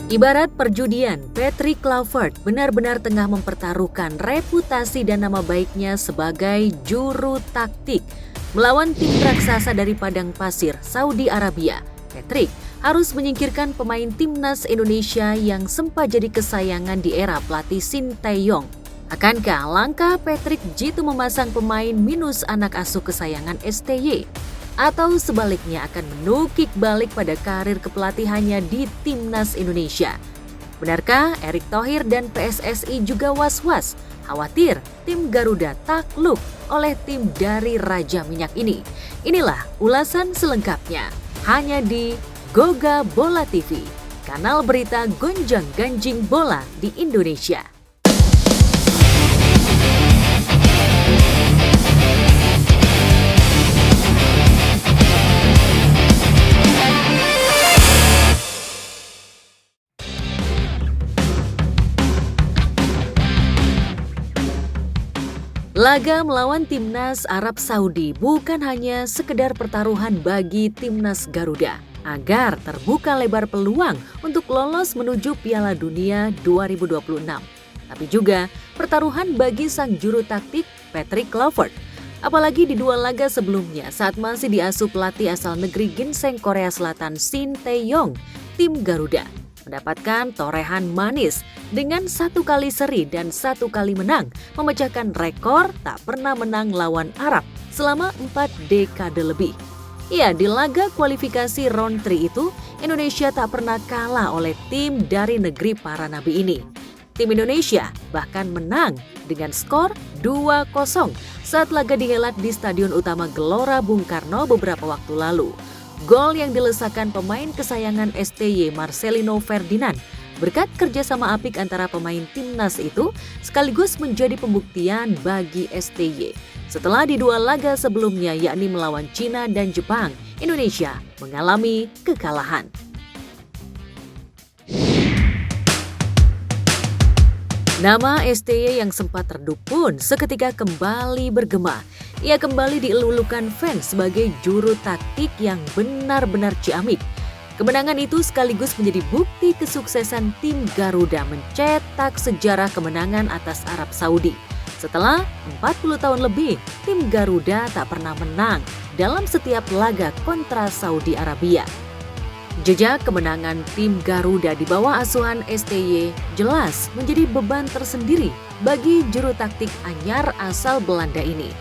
Ibarat perjudian, Patrick Kluivert benar-benar tengah mempertaruhkan reputasi dan nama baiknya sebagai juru taktik. Melawan tim raksasa dari padang pasir, Saudi Arabia, Patrick harus menyingkirkan pemain timnas Indonesia yang sempat jadi kesayangan di era pelatih Sinteyong. Akankah langkah Patrick jitu memasang pemain minus anak asuh kesayangan STY? Atau sebaliknya akan menukik balik pada karir kepelatihannya di timnas Indonesia? Benarkah Erick Thohir dan PSSI juga was-was, khawatir tim Garuda takluk oleh tim dari Raja Minyak ini? Inilah ulasan selengkapnya hanya di Goga Bola TV, kanal berita gonjang-ganjing bola di Indonesia. Laga melawan timnas Arab Saudi bukan hanya sekedar pertaruhan bagi timnas Garuda agar terbuka lebar peluang untuk lolos menuju Piala Dunia 2026. Tapi juga pertaruhan bagi sang juru taktik Patrick Kluivert. Apalagi di dua laga sebelumnya saat masih diasuh pelatih asal negeri ginseng Korea Selatan Sinteyong, tim Garuda mendapatkan torehan manis dengan 1 kali seri dan 1 kali menang, memecahkan rekor tak pernah menang lawan Arab selama 4 dekade lebih. Ya, di laga kualifikasi round 3 itu, Indonesia tak pernah kalah oleh tim dari negeri para nabi ini. Tim Indonesia bahkan menang dengan skor 2-0 saat laga dihelat di Stadion Utama Gelora Bung Karno beberapa waktu lalu. Gol yang dilesakan pemain kesayangan STY Marcelino Ferdinand berkat kerjasama apik antara pemain timnas itu sekaligus menjadi pembuktian bagi STY. Setelah di dua laga sebelumnya yakni melawan Cina dan Jepang, Indonesia mengalami kekalahan. Nama STY yang sempat redup pun seketika kembali bergema. Ia kembali dielulukan fans sebagai juru taktik yang benar-benar ciamik. Kemenangan itu sekaligus menjadi bukti kesuksesan tim Garuda mencetak sejarah kemenangan atas Arab Saudi. Setelah 40 tahun lebih, tim Garuda tak pernah menang dalam setiap laga kontra Saudi Arabia. Jejak kemenangan tim Garuda di bawah asuhan STY jelas menjadi beban tersendiri bagi juru taktik anyar asal Belanda ini.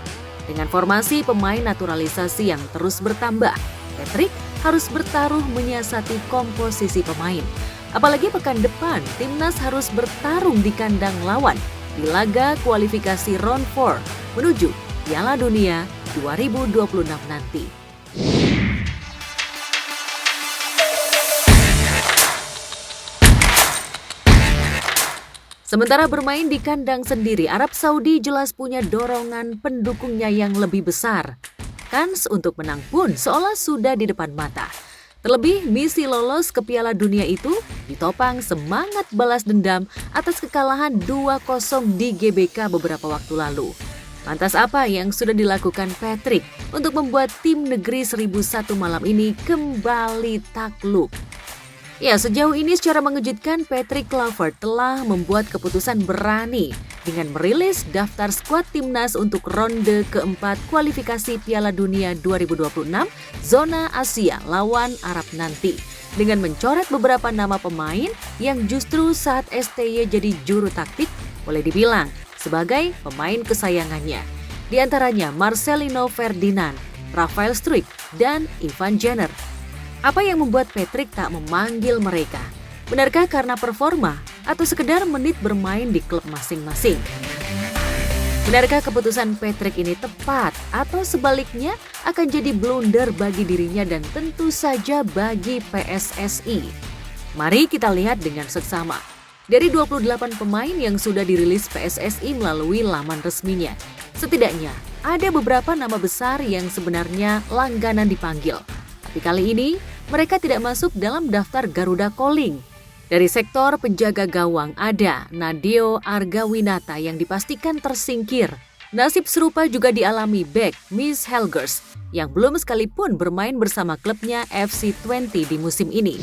Dengan formasi pemain naturalisasi yang terus bertambah, Patrick harus bertaruh menyiasati komposisi pemain. Apalagi pekan depan, timnas harus bertarung di kandang lawan di laga kualifikasi round 4 menuju Piala Dunia 2026 nanti. Sementara bermain di kandang sendiri, Arab Saudi jelas punya dorongan pendukungnya yang lebih besar. Kans untuk menang pun seolah sudah di depan mata. Terlebih, misi lolos ke Piala Dunia itu ditopang semangat balas dendam atas kekalahan 2-0 di GBK beberapa waktu lalu. Lantas apa yang sudah dilakukan Patrick untuk membuat tim negeri 1001 malam ini kembali takluk? Ya, sejauh ini secara mengejutkan Patrick Kluivert telah membuat keputusan berani dengan merilis daftar skuad timnas untuk ronde keempat kualifikasi Piala Dunia 2026 zona Asia lawan Arab nanti. Dengan mencoret beberapa nama pemain yang justru saat STY jadi juru taktik boleh dibilang sebagai pemain kesayangannya. Di antaranya Marcelino Ferdinand, Rafael Struijk, dan Ivan Jenner. Apa yang membuat Patrick tak memanggil mereka? Benarkah karena performa atau sekedar menit bermain di klub masing-masing? Benarkah keputusan Patrick ini tepat atau sebaliknya akan jadi blunder bagi dirinya dan tentu saja bagi PSSI? Mari kita lihat dengan seksama. Dari 28 pemain yang sudah dirilis PSSI melalui laman resminya, setidaknya ada beberapa nama besar yang sebenarnya langganan dipanggil. Tapi kali ini, mereka tidak masuk dalam daftar Garuda Calling. Dari sektor penjaga gawang ada Nadeo Argawinata yang dipastikan tersingkir. Nasib serupa juga dialami bek Miss Helgers yang belum sekalipun bermain bersama klubnya FC Twente di musim ini.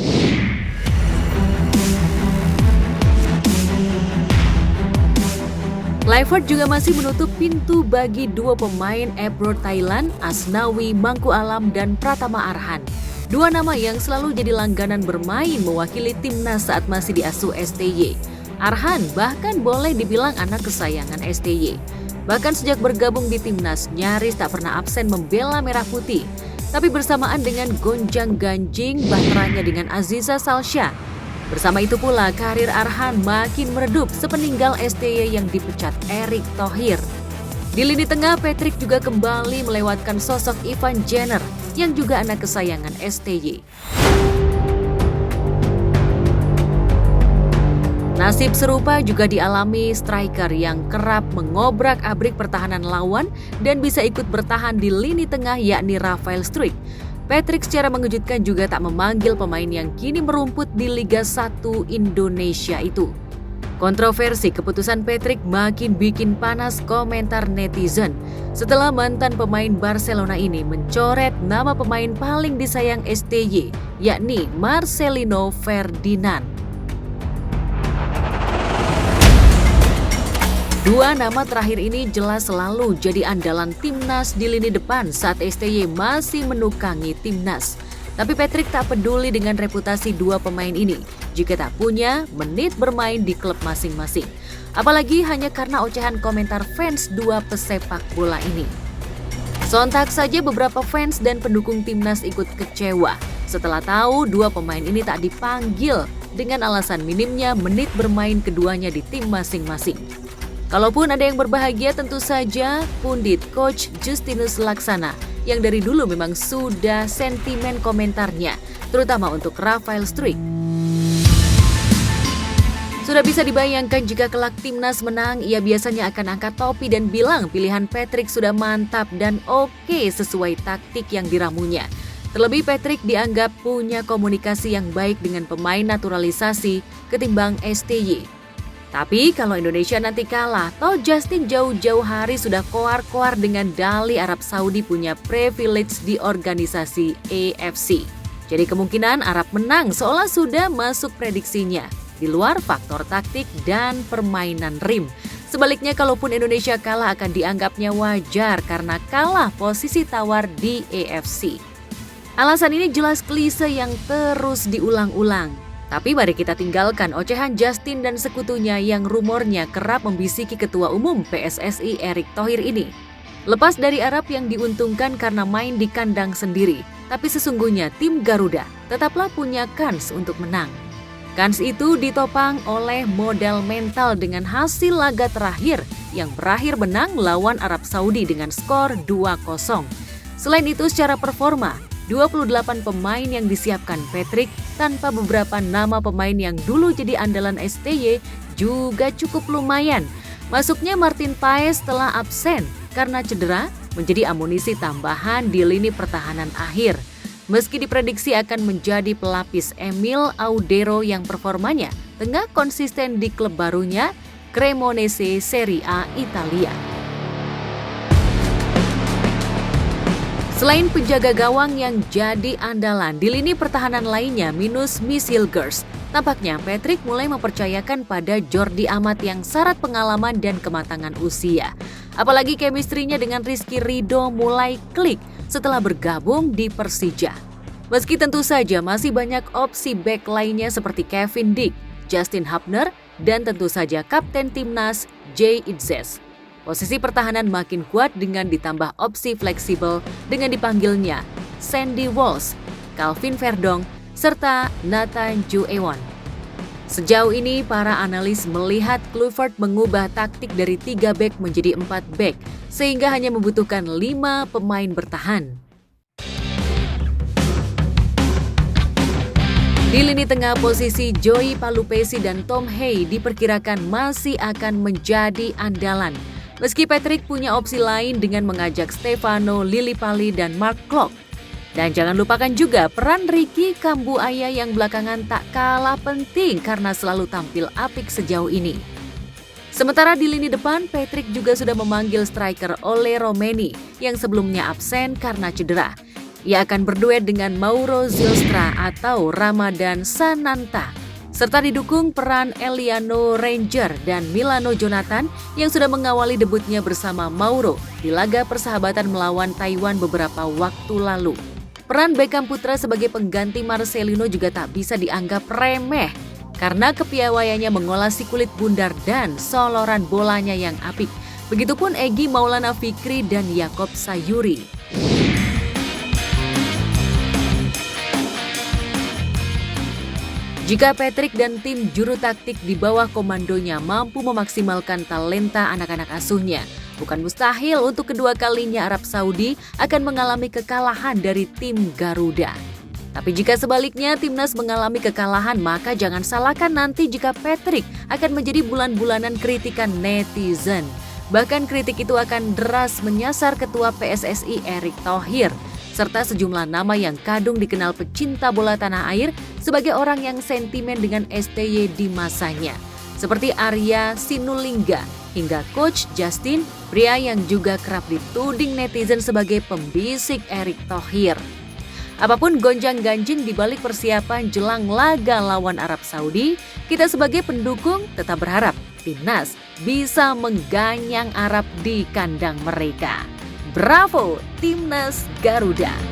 Clifford juga masih menutup pintu bagi dua pemain abroad Thailand, Asnawi Mangku Alam dan Pratama Arhan. Dua nama yang selalu jadi langganan bermain mewakili timnas saat masih diasuh STY. Arhan bahkan boleh dibilang anak kesayangan STY. Bahkan sejak bergabung di timnas, nyaris tak pernah absen membela Merah Putih. Tapi bersamaan dengan gonjang-ganjing bahteranya dengan Aziza Salsha. Bersama itu pula, karir Arhan makin meredup sepeninggal STY yang dipecat Erick Thohir. Di lini tengah, Patrick juga kembali melewatkan sosok Ivan Jenner yang juga anak kesayangan STY. Nasib serupa juga dialami striker yang kerap mengobrak-abrik pertahanan lawan dan bisa ikut bertahan di lini tengah yakni Rafael Struijk. Patrick secara mengejutkan juga tak memanggil pemain yang kini merumput di Liga 1 Indonesia itu. Kontroversi keputusan Patrick makin bikin panas komentar netizen setelah mantan pemain Barcelona ini mencoret nama pemain paling disayang STY, yakni Marcelino Ferdinand. Dua nama terakhir ini jelas selalu jadi andalan timnas di lini depan saat STY masih menukangi timnas. Tapi Patrick tak peduli dengan reputasi dua pemain ini jika tak punya menit bermain di klub masing-masing. Apalagi hanya karena ocehan komentar fans dua pesepak bola ini. Sontak saja beberapa fans dan pendukung timnas ikut kecewa setelah tahu dua pemain ini tak dipanggil dengan alasan minimnya menit bermain keduanya di tim masing-masing. Kalaupun ada yang berbahagia tentu saja pundit Coach Justinus Laksana yang dari dulu memang sudah sentimen komentarnya, terutama untuk Rafael Struijk. Sudah bisa dibayangkan jika kelak timnas menang, ia biasanya akan angkat topi dan bilang pilihan Patrick sudah mantap dan oke sesuai taktik yang diramunya. Terlebih Patrick dianggap punya komunikasi yang baik dengan pemain naturalisasi ketimbang STY. Tapi kalau Indonesia nanti kalah, toh Justin jauh-jauh hari sudah koar-koar dengan dalih Arab Saudi punya privilege di organisasi AFC. Jadi kemungkinan Arab menang seolah sudah masuk prediksinya, di luar faktor taktik dan permainan rim. Sebaliknya kalaupun Indonesia kalah akan dianggapnya wajar karena kalah posisi tawar di AFC. Alasan ini jelas klise yang terus diulang-ulang. Tapi mari kita tinggalkan ocehan Justin dan sekutunya yang rumornya kerap membisiki Ketua Umum PSSI Erick Thohir ini. Lepas dari Arab yang diuntungkan karena main di kandang sendiri, tapi sesungguhnya tim Garuda tetaplah punya kans untuk menang. Kans itu ditopang oleh modal mental dengan hasil laga terakhir yang berakhir menang lawan Arab Saudi dengan skor 2-0. Selain itu secara performa, 28 pemain yang disiapkan Patrick tanpa beberapa nama pemain yang dulu jadi andalan STY juga cukup lumayan. Masuknya Martin Paes setelah absen karena cedera menjadi amunisi tambahan di lini pertahanan akhir. Meski diprediksi akan menjadi pelapis Emil Audero yang performanya tengah konsisten di klub barunya Cremonese Serie A Italia. Selain penjaga gawang yang jadi andalan, di lini pertahanan lainnya minus Miss Hilgers, tampaknya Patrick mulai mempercayakan pada Jordi Amat yang syarat pengalaman dan kematangan usia. Apalagi chemistry-nya dengan Rizky Ridho mulai klik setelah bergabung di Persija. Meski tentu saja masih banyak opsi back lainnya seperti Kevin Dick, Justin Hubner, dan tentu saja Kapten Timnas Jay Itzes. Posisi pertahanan makin kuat dengan ditambah opsi fleksibel dengan dipanggilnya Sandy Walsh, Calvin Verdong, serta Nathan Juewon. Sejauh ini para analis melihat Clifford mengubah taktik dari 3 bek menjadi 4 bek sehingga hanya membutuhkan 5 pemain bertahan. Di lini tengah posisi Joey Palupesi dan Tom Hay diperkirakan masih akan menjadi andalan. Meski Patrick punya opsi lain dengan mengajak Stefano Lillipali dan Mark Klok. Dan jangan lupakan juga peran Ricky Kambuaya yang belakangan tak kalah penting karena selalu tampil apik sejauh ini. Sementara di lini depan, Patrick juga sudah memanggil striker Ole Romeni yang sebelumnya absen karena cedera. Ia akan berduet dengan Mauro Zylstra atau Ramadan Sananta. serta didukung peran Eliano Ranger dan Milano Jonathan yang sudah mengawali debutnya bersama Mauro di laga persahabatan melawan Taiwan beberapa waktu lalu. Peran Beckham Putra sebagai pengganti Marcelino juga tak bisa dianggap remeh karena kepiawaiannya mengolah si kulit bundar dan soloran bolanya yang apik. Begitupun Egy Maulana Fikri dan Yaakob Sayuri. Jika Patrick dan tim juru taktik di bawah komandonya mampu memaksimalkan talenta anak-anak asuhnya, bukan mustahil untuk kedua kalinya Arab Saudi akan mengalami kekalahan dari tim Garuda. Tapi jika sebaliknya timnas mengalami kekalahan, maka jangan salahkan nanti jika Patrick akan menjadi bulan-bulanan kritikan netizen. Bahkan kritik itu akan deras menyasar Ketua PSSI Erick Thohir, serta sejumlah nama yang kadung dikenal pecinta bola tanah air sebagai orang yang sentimen dengan STY di masanya. Seperti Arya Sinulinga hingga Coach Justin, pria yang juga kerap dituding netizen sebagai pembisik Erick Thohir. Apapun gonjang-ganjing di balik persiapan jelang laga lawan Arab Saudi, kita sebagai pendukung tetap berharap timnas bisa mengganyang Arab di kandang mereka. Bravo, Timnas Garuda!